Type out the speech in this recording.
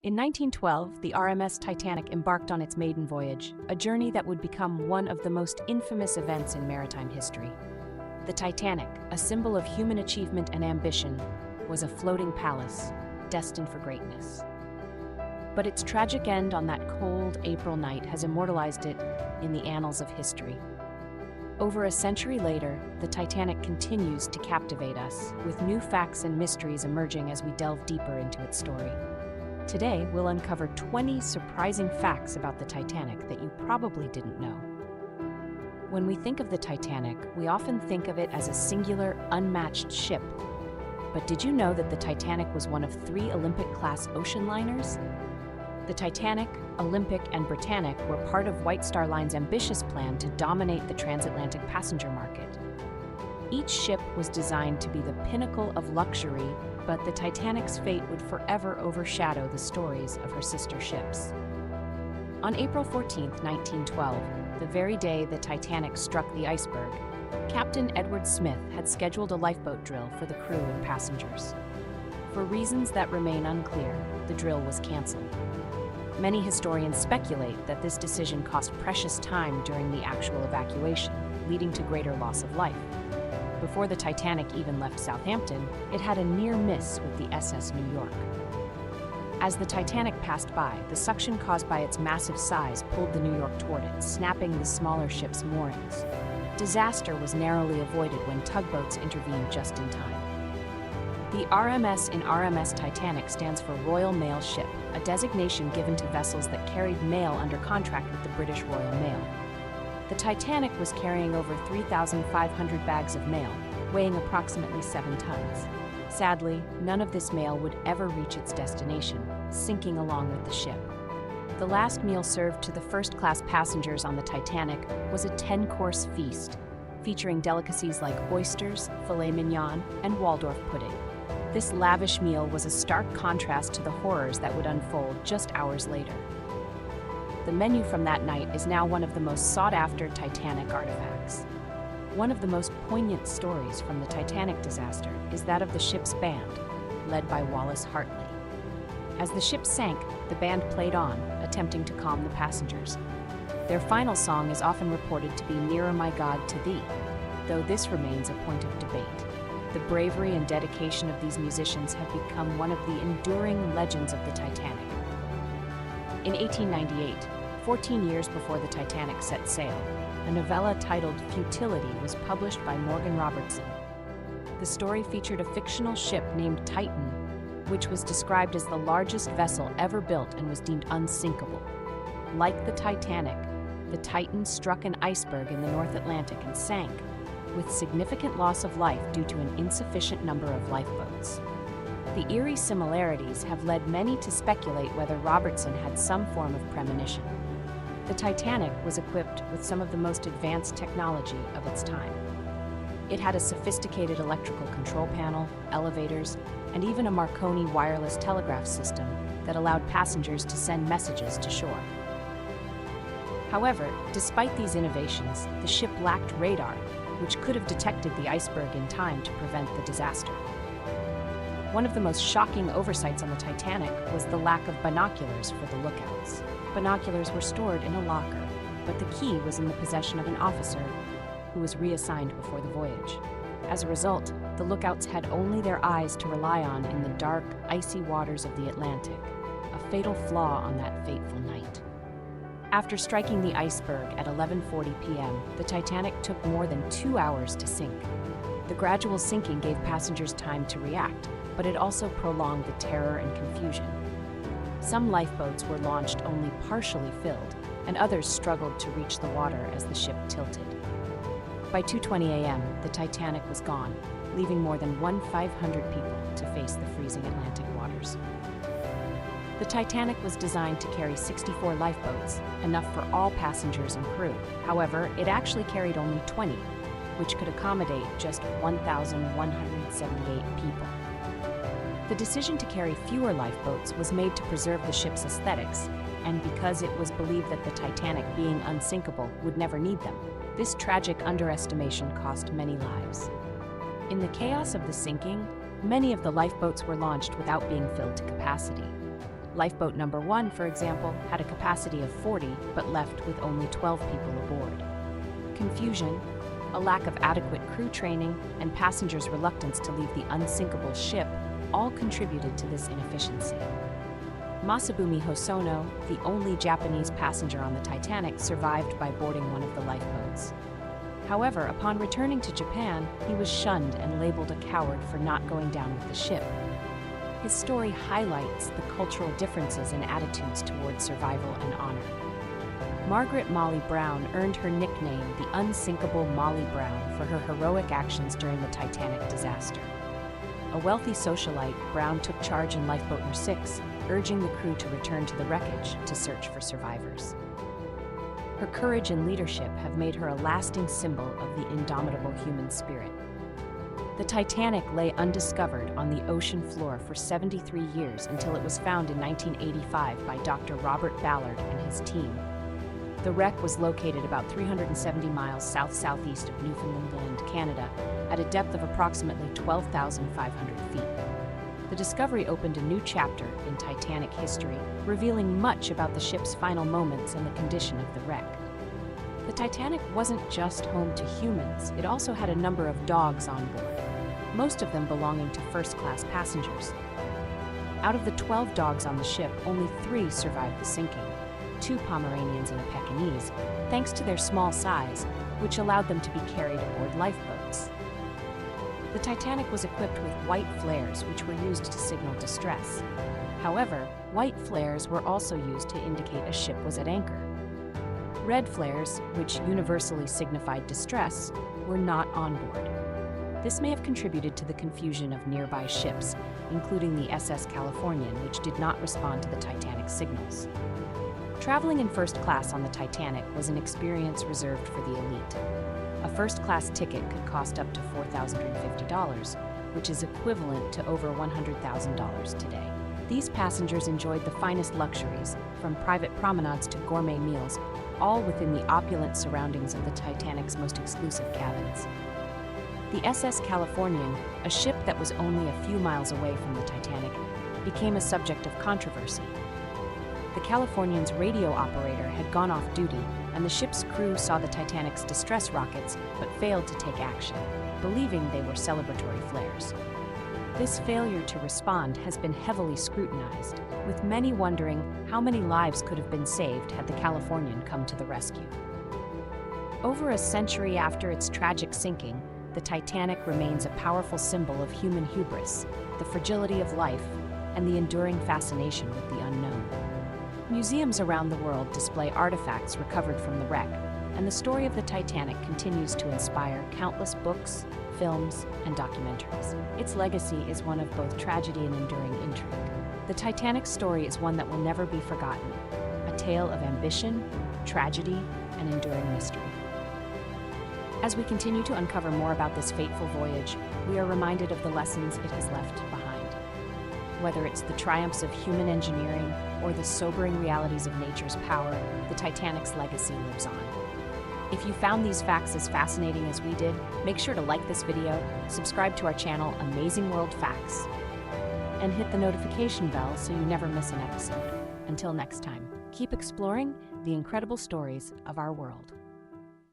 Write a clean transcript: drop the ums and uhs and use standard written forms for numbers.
In 1912, the RMS Titanic embarked on its maiden voyage, a journey that would become one of the most infamous events in maritime history. The Titanic, a symbol of human achievement and ambition, was a floating palace, destined for greatness. But its tragic end on that cold April night has immortalized it in the annals of history. Over a century later, the Titanic continues to captivate us, with new facts and mysteries emerging as we delve deeper into its story. Today, we'll uncover 20 surprising facts about the Titanic that you probably didn't know. When we think of the Titanic, we often think of it as a singular, unmatched ship. But did you know that the Titanic was one of 3 Olympic-class ocean liners? The Titanic, Olympic, and Britannic were part of White Star Line's ambitious plan to dominate the transatlantic passenger market. Each ship was designed to be the pinnacle of luxury, but the Titanic's fate would forever overshadow the stories of her sister ships. On April 14, 1912, the very day the Titanic struck the iceberg, Captain Edward Smith had scheduled a lifeboat drill for the crew and passengers. For reasons that remain unclear, the drill was canceled. Many historians speculate that this decision cost precious time during the actual evacuation, leading to greater loss of life. Before the Titanic even left Southampton, it had a near miss with the SS New York. As the Titanic passed by, the suction caused by its massive size pulled the New York toward it, snapping the smaller ship's moorings. Disaster was narrowly avoided when tugboats intervened just in time. The RMS in RMS Titanic stands for Royal Mail Ship, a designation given to vessels that carried mail under contract with the British Royal Mail. The Titanic was carrying over 3,500 bags of mail, weighing approximately 7 tons. Sadly, none of this mail would ever reach its destination, sinking along with the ship. The last meal served to the first-class passengers on the Titanic was a 10-course feast, featuring delicacies like oysters, filet mignon, and Waldorf pudding. This lavish meal was a stark contrast to the horrors that would unfold just hours later. The menu from that night is now one of the most sought-after Titanic artifacts. One of the most poignant stories from the Titanic disaster is that of the ship's band, led by Wallace Hartley. As the ship sank, the band played on, attempting to calm the passengers. Their final song is often reported to be "Nearer My God to Thee," though this remains a point of debate. The bravery and dedication of these musicians have become one of the enduring legends of the Titanic. In 1898, 14 years before the Titanic set sail, a novella titled Futility was published by Morgan Robertson. The story featured a fictional ship named Titan, which was described as the largest vessel ever built and was deemed unsinkable. Like the Titanic, the Titan struck an iceberg in the North Atlantic and sank, with significant loss of life due to an insufficient number of lifeboats. The eerie similarities have led many to speculate whether Robertson had some form of premonition. The Titanic was equipped with some of the most advanced technology of its time. It had a sophisticated electrical control panel, elevators, and even a Marconi wireless telegraph system that allowed passengers to send messages to shore. However, despite these innovations, the ship lacked radar, which could have detected the iceberg in time to prevent the disaster. One of the most shocking oversights on the Titanic was the lack of binoculars for the lookouts. Binoculars were stored in a locker, but the key was in the possession of an officer who was reassigned before the voyage. As a result, the lookouts had only their eyes to rely on in the dark, icy waters of the Atlantic, a fatal flaw on that fateful night. After striking the iceberg at 11:40 p.m., the Titanic took more than 2 hours to sink. The gradual sinking gave passengers time to react, but it also prolonged the terror and confusion. Some lifeboats were launched only partially filled, and others struggled to reach the water as the ship tilted. By 2:20 a.m., the Titanic was gone, leaving more than 1,500 people to face the freezing Atlantic waters. The Titanic was designed to carry 64 lifeboats, enough for all passengers and crew. However, it actually carried only 20, which could accommodate just 1,178 people. The decision to carry fewer lifeboats was made to preserve the ship's aesthetics, and because it was believed that the Titanic, being unsinkable, would never need them. This tragic underestimation cost many lives. In the chaos of the sinking, many of the lifeboats were launched without being filled to capacity. Lifeboat number 1, for example, had a capacity of 40 but left with only 12 people aboard. Confusion, a lack of adequate crew training, and passengers' reluctance to leave the unsinkable ship all contributed to this inefficiency. Masabumi Hosono, the only Japanese passenger on the Titanic, survived by boarding one of the lifeboats. However, upon returning to Japan, he was shunned and labeled a coward for not going down with the ship. His story highlights the cultural differences in attitudes toward survival and honor. Margaret Molly Brown earned her nickname the Unsinkable Molly Brown for her heroic actions during the Titanic disaster. A wealthy socialite, Brown took charge in Lifeboat No. 6, urging the crew to return to the wreckage to search for survivors. Her courage and leadership have made her a lasting symbol of the indomitable human spirit. The Titanic lay undiscovered on the ocean floor for 73 years until it was found in 1985 by Dr. Robert Ballard and his team. The wreck was located about 370 miles south-southeast of Newfoundland, Canada, at a depth of approximately 12,500 feet. The discovery opened a new chapter in Titanic history, revealing much about the ship's final moments and the condition of the wreck. The Titanic wasn't just home to humans, it also had a number of dogs on board, most of them belonging to first-class passengers. Out of the 12 dogs on the ship, only 3 survived the sinking, 2 Pomeranians and a Pekingese, thanks to their small size, which allowed them to be carried aboard lifeboats. The Titanic was equipped with white flares, which were used to signal distress. However, white flares were also used to indicate a ship was at anchor. Red flares, which universally signified distress, were not on board. This may have contributed to the confusion of nearby ships, including the SS Californian, which did not respond to the Titanic's signals. Traveling in first class on the Titanic was an experience reserved for the elite. A first-class ticket could cost up to $4,050, which is equivalent to over $100,000 today. These passengers enjoyed the finest luxuries, from private promenades to gourmet meals, all within the opulent surroundings of the Titanic's most exclusive cabins. The SS Californian, a ship that was only a few miles away from the Titanic, became a subject of controversy. The Californian's radio operator had gone off duty, and the ship's crew saw the Titanic's distress rockets but failed to take action, believing they were celebratory flares. This failure to respond has been heavily scrutinized, with many wondering how many lives could have been saved had the Californian come to the rescue. Over a century after its tragic sinking, the Titanic remains a powerful symbol of human hubris, the fragility of life, and the enduring fascination with the unknown. Museums around the world display artifacts recovered from the wreck, and the story of the Titanic continues to inspire countless books, films, and documentaries. Its legacy is one of both tragedy and enduring intrigue. The Titanic's story is one that will never be forgotten, a tale of ambition, tragedy, and enduring mystery. As we continue to uncover more about this fateful voyage, we are reminded of the lessons it has left behind. Whether it's the triumphs of human engineering or the sobering realities of nature's power, the Titanic's legacy lives on. If you found these facts as fascinating as we did, make sure to like this video, subscribe to our channel, Amazing World Facts, and hit the notification bell so you never miss an episode. Until next time, keep exploring the incredible stories of our world.